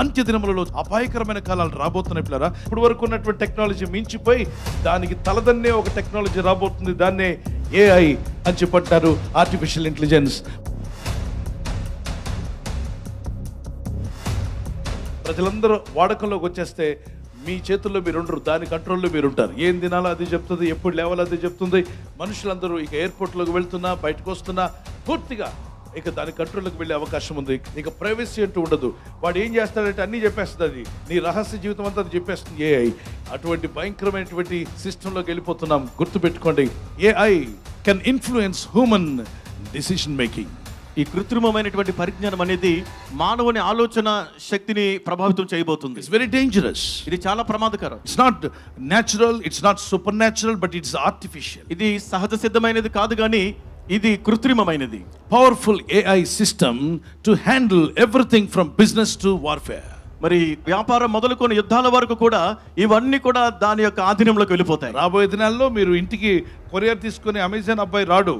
అంత్య దినములలో అపాయకరమైన కాలాలు రాబోతున్నాయి పిల్లరా. ఇప్పుడు వరకు ఉన్నటువంటి టెక్నాలజీ మించిపోయి దానికి తలదన్నే ఒక టెక్నాలజీ రాబోతుంది. దాన్నే ఏఐ అని చెప్పంటారు, ఆర్టిఫిషియల్ ఇంటెలిజెన్స్. ప్రజలందరూ వాడకంలోకి వచ్చేస్తే మీ చేతుల్లో మీరు ఉండరు, దాని కంట్రోల్లో మీరు ఉంటారు. ఏం తినాలో అది చెప్తుంది, ఎప్పుడు లేవాలో అది చెప్తుంది. మనుషులందరూ ఇక ఎయిర్పోర్ట్లోకి వెళ్తున్నా, బయటకు వస్తున్నా పూర్తిగా ఇక దాని కంట్రోల్లోకి వెళ్ళే అవకాశం ఉంది. ఇక ప్రైవసీ అంటూ ఉండదు. వాడు ఏం చేస్తాడంటే అన్నీ చెప్పేస్తుంది. అది నీ రహస్య జీవితం అంతా అది చెప్పేస్తుంది ఏఐ. అటువంటి భయంకరమైనటువంటి సిస్టంలోకి వెళ్ళిపోతున్నాం. గుర్తుపెట్టుకోండి, AI can influence human decision making. ఈ కృత్రిమమైనటువంటి పరిజ్ఞానం అనేది మానవుని ఆలోచన శక్తిని ప్రభావితం చేయబోతుంది. It's very dangerous. ఇది చాలా ప్రమాదకరం. It's not natural, it's not supernatural, but it's artificial. ఇది సహజ సిద్ధమైనది కాదు, కానీ ఇది కృత్రిమమైనది. Powerful AI system to handle everything from business to warfare. మరి వ్యాపారం మొదలుకొని యుద్ధాల వరకు కూడా ఇవన్నీ కూడా దాని యొక్క ఆధీనంలోకి వెళ్ళిపోతాయి. రాబోయే దినాల్లో మీరు ఇంటికి కొరియర్ తీసుకుని అమెజాన్ అబ్బాయి రాడు,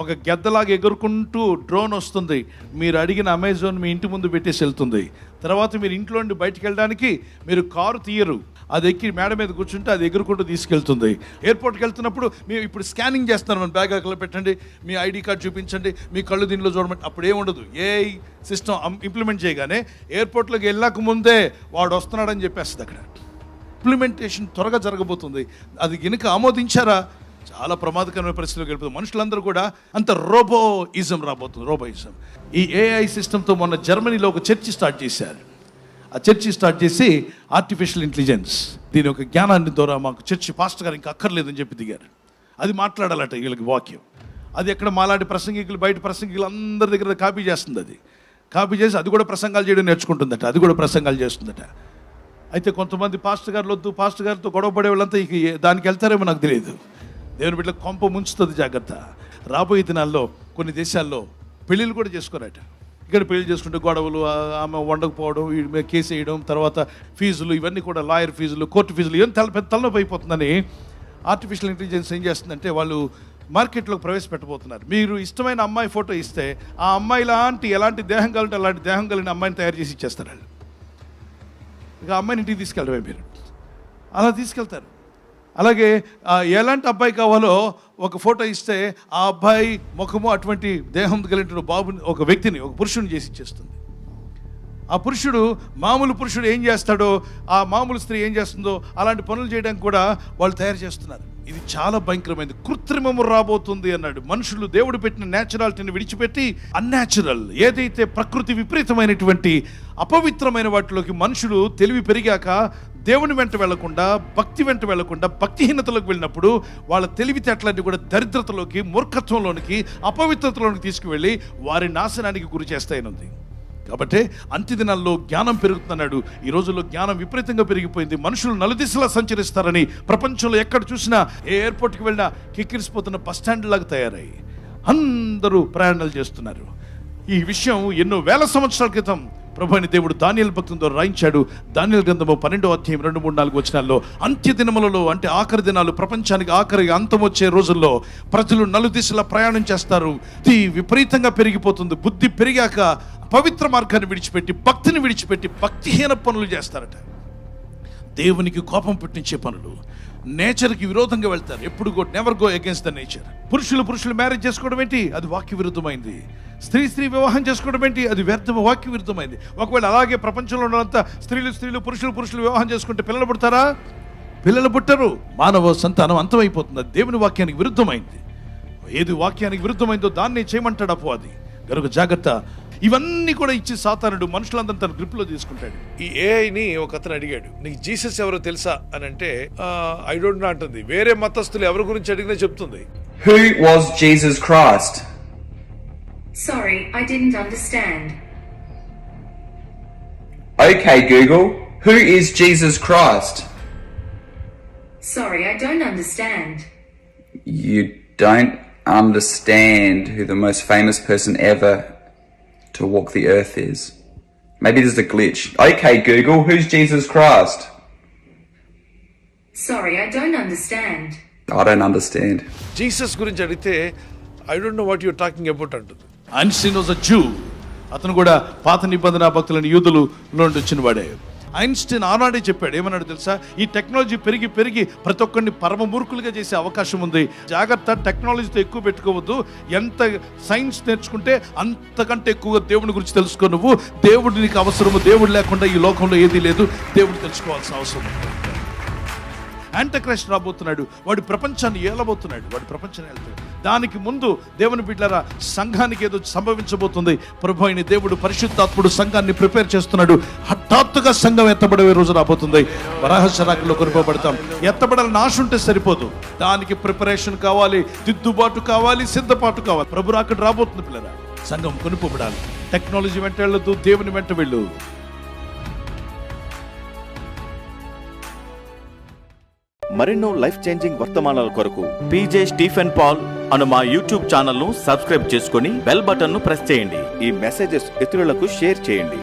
ఒక గెద్దలాగా ఎగురుకుంటూ డ్రోన్ వస్తుంది. మీరు అడిగిన అమెజాన్ మీ ఇంటి ముందు పెట్టేసి వెళ్తుంది. తర్వాత మీరు ఇంట్లో నుండి బయటికి వెళ్ళడానికి మీరు కారు తీయరు, అది ఎక్కి మేడ మీద కూర్చుంటే అది ఎగురుకుంటూ తీసుకెళ్తుంది. ఎయిర్పోర్ట్కి వెళ్తున్నప్పుడు మీరు ఇప్పుడు స్కానింగ్ చేస్తున్నారు, మన బ్యాగ్ అక్కడ పెట్టండి, మీ ఐడి కార్డ్ చూపించండి, మీ కళ్ళు దీనిలో చూడమంటే అప్పుడు ఏముండదు. ఏఐ సిస్టమ్ ఇంప్లిమెంట్ చేయగానే ఎయిర్పోర్ట్లోకి వెళ్ళక ముందే వాడు వస్తున్నాడని చెప్పేస్తుంది. అక్కడ ఇంప్లిమెంటేషన్ త్వరగా జరగబోతుంది. అది గనుక ఆమోదించారా చాలా ప్రమాదకరమైన పరిస్థితిలోకి వెళ్ళిపోతుంది. మనుషులందరూ కూడా అంత రోబోయిజం రాబోతుంది, రోబోయిజం. ఈ ఏఐ సిస్టమ్తో మొన్న జర్మనీలో ఒక చర్చి స్టార్ట్ చేశారు. ఆ చర్చి స్టార్ట్ చేసి ఆర్టిఫిషియల్ ఇంటెలిజెన్స్ దీని ఒక జ్ఞానాన్ని ద్వారా మాకు చర్చి పాస్టర్ గారు ఇంకా అక్కర్లేదని చెప్పి దిగారు. అది మాట్లాడాలట వీళ్ళకి వాక్యం. అది ఎక్కడ మాలాంటి ప్రసంగికులు, బయట ప్రసంగికులు అందరి దగ్గర కాపీ చేస్తుంది. అది కాపీ చేసి అది కూడా ప్రసంగాలు చేయడం నేర్చుకుంటుందట, అది కూడా ప్రసంగాలు చేస్తుందట. అయితే కొంతమంది పాస్టర్ గారు వద్దు, పాస్టర్ గారితో గొడవ పడే వాళ్ళంతా ఇక దానికి వెళ్తారేమో నాకు తెలియదు. దేవుని బిడ్డలకు కొంప ముంచుతుంది, జాగ్రత్త. రాబోయే దినాల్లో కొన్ని దేశాల్లో పెళ్ళిళ్ళు కూడా చేసుకోరట. ఇక్కడ పెళ్లి చేసుకుంటే గొడవలు, ఆమె వండకపోవడం, వీడి మీద కేసు వేయడం, తర్వాత ఫీజులు, ఇవన్నీ కూడా లాయర్ ఫీజులు, కోర్టు ఫీజులు, ఇవన్నీ పెద్ద తలనొప్పి అయిపోతుందని ఆర్టిఫిషియల్ ఇంటెలిజెన్స్ ఏం చేస్తుందంటే వాళ్ళు మార్కెట్లోకి ప్రవేశపెట్టబోతున్నారు. మీరు ఇష్టమైన అమ్మాయి ఫోటో ఇస్తే ఆ అమ్మాయి ఎలాంటి దేహం కావాలంటే అలాంటి దేహం కలిగిన అమ్మాయిని తయారు చేసి ఇచ్చేస్తారు వాళ్ళు. ఇక అమ్మాయిని ఇంటికి తీసుకెళ్ళడమే మీరు, అలా తీసుకెళ్తారు. అలాగే ఎలాంటి అబ్బాయి కావాలో ఒక ఫోటో ఇస్తే ఆ అబ్బాయి ముఖము అటువంటి దేహం కలిగిన బాబుని, ఒక వ్యక్తిని, ఒక పురుషుని చేసి ఇచ్చేస్తుంది. ఆ పురుషుడు మామూలు పురుషుడు ఏం చేస్తాడో ఆ మామూలు స్త్రీ ఏం చేస్తుందో అలాంటి పనులు చేయడానికి కూడా వాళ్ళు తయారు చేస్తున్నారు. ఇది చాలా భయంకరమైనది. కృత్రిమము రాబోతుంది అన్నాడు. మనుషులు దేవుడు పెట్టిన న్యాచురాలిటీని విడిచిపెట్టి అన్యాచురల్, ఏదైతే ప్రకృతి విపరీతమైనటువంటి అపవిత్రమైన వాటిలోకి మనుషులు తెలివి పెరిగాక దేవుని వెంట వెళ్లకుండా, భక్తి వెంట వెళ్లకుండా భక్తిహీనతలోకి వెళ్ళినప్పుడు వాళ్ళ తెలివితేటలన్నీ కూడా దరిద్రతలోకి, మూర్ఖత్వంలోనికి, అపవిత్రతలోనికి తీసుకువెళ్ళి వారి నాశనానికి గురి చేస్తాయనుంది. కాబట్టి అంత్య దినాల్లో జ్ఞానం పెరుగుతున్నాడు. ఈ రోజుల్లో జ్ఞానం విపరీతంగా పెరిగిపోయింది. మనుషులు నలుదిశలా సంచరిస్తారని ప్రపంచంలో ఎక్కడ చూసినా, ఏ ఎయిర్పోర్ట్కి వెళ్ళినా కిక్కిరిసిపోతున్న బస్ స్టాండ్ లాగా తయారయ్యి అందరూ ప్రయాణాలు చేస్తున్నారు. ఈ విషయం ఎన్నో వేల సంవత్సరాల క్రితం ప్రభు అని దేవుడు దానియేలు భక్తునితో రాయించాడు. దానియేలు గ్రంథము 12వ అధ్యాయం 2, 3, 4 వచనాల్లో అంత్య దినములలో, అంటే ఆఖరి దినాలు, ప్రపంచానికి ఆఖరి అంతం వచ్చే రోజుల్లో ప్రజలు నలుదిశలా ప్రయాణం చేస్తారు. ఇది విపరీతంగా పెరిగిపోతుంది. బుద్ధి పెరిగాక పవిత్ర మార్గాన్ని విడిచిపెట్టి, భక్తిని విడిచిపెట్టి భక్తిహీన పనులు చేస్తారట. దేవునికి కోపం పుట్టించే పనులు, నేచర్కి విరోధంగా వెళ్తారు. ఎప్పుడు never go against the nature. పురుషులు మ్యారేజ్ చేసుకోవడం ఏంటి? అది వాక్య విరుద్ధమైంది. స్త్రీ వివాహం చేసుకోవడం ఏంటి? అది వ్యర్థం, వాక్య విరుద్ధమైంది. ఒకవేళ అలాగే ప్రపంచంలో ఉన్నంత స్త్రీలు పురుషులు వివాహం చేసుకుంటే పిల్లలు పుడతారా? పిల్లలు పుట్టరు. మానవ సంతానం అంతమైపోతుంది. అది దేవుని వాక్యానికి విరుద్ధమైంది. ఏది వాక్యానికి విరుద్ధమైందో దాన్ని చేయమంటాడు అపవాది. కనుక జాగ్రత్త. ఇవన్నీ కూడా ఇచ్చి సాతానుడు మనుషులందరూ తన గ్రిప్లో తీసుకుంటాడు. ఈ ఏఐని ఒక అతను అడిగాడు, నీకు జీసస్ ఎవరో తెలుసా అని అంటే ఐ డోంట్ నో అంటుంది. వేరే మతస్థులు ఎవరి గురించి అడిగినా చెప్తుంది. Who was Jesus Christ? Sorry, I didn't understand. Okay, Google, who is Jesus Christ? Sorry, I don't understand. You don't understand who the most famous person ever to walk the earth is. Maybe there's a glitch. Okay, Google, who's Jesus Christ? Sorry, I don't understand. I don't understand. Jesus గురించి అడిగితే I don't know what you're talking about అంటుంది. Einstein was a Jew. అతను కూడా పాత నిబంధన భక్తులని యూదులు నుండి వచ్చిన వాడే. ఐన్స్టీన్ ఆనాడే చెప్పాడు, ఏమన్నాడు తెలుసా? ఈ టెక్నాలజీ పెరిగి పెరిగి ప్రతి ఒక్కరిని పరమ మూర్ఖులుగా చేసే అవకాశం ఉంది. జాగ్రత్త, టెక్నాలజీతో ఎక్కువ పెట్టుకోవద్దు. ఎంత సైన్స్ నేర్చుకుంటే అంతకంటే ఎక్కువగా దేవుని గురించి తెలుసుకో. నువ్వు దేవుడు నీకు అవసరము. దేవుడు లేకుండా ఈ లోకంలో ఏదీ లేదు. దేవుడు తెలుసుకోవాల్సిన అవసరం ఉంది. యాంటిక్రైస్ట్ రాబోతున్నాడు. వాడు ప్రపంచాన్ని ఏలబోతున్నాడు. వాడు ప్రపంచాన్ని ఏలుతాడు. దానికి ముందు దేవుని బిడ్డలారా, సంఘానికి ఏదో సంభవించబోతుంది. ప్రభు అయిన దేవుడు పరిశుద్ధాత్ముడు సంఘాన్ని ప్రిపేర్ చేస్తున్నాడు. హఠాత్తుగా సంఘం ఎత్తబడే రోజు రాబోతుంది. వరాహశరాకులో కొనుకోబడతాం. ఎత్తబడాలని ఆశ ఉంటే సరిపోదు, దానికి ప్రిపరేషన్ కావాలి, దిద్దుబాటు కావాలి, సిద్ధపాటు కావాలి. ప్రభు రాకడ రాబోతుంది పిల్లరా. సంఘం కొనుకోబడాలి. టెక్నాలజీ వెంట వెళ్ళదు, దేవుని వెంట వెళ్ళు. మరెన్నో లైఫ్ చేంజింగ్ వర్తమానాల కొరకు PJ స్టీఫెన్ పాల్ అను మా యూట్యూబ్ ఛానల్ ను సబ్స్క్రైబ్ చేసుకుని బెల్ బటన్ ను ప్రెస్ చేయండి. ఈ మెసేజెస్ ఇతరులకు షేర్ చేయండి.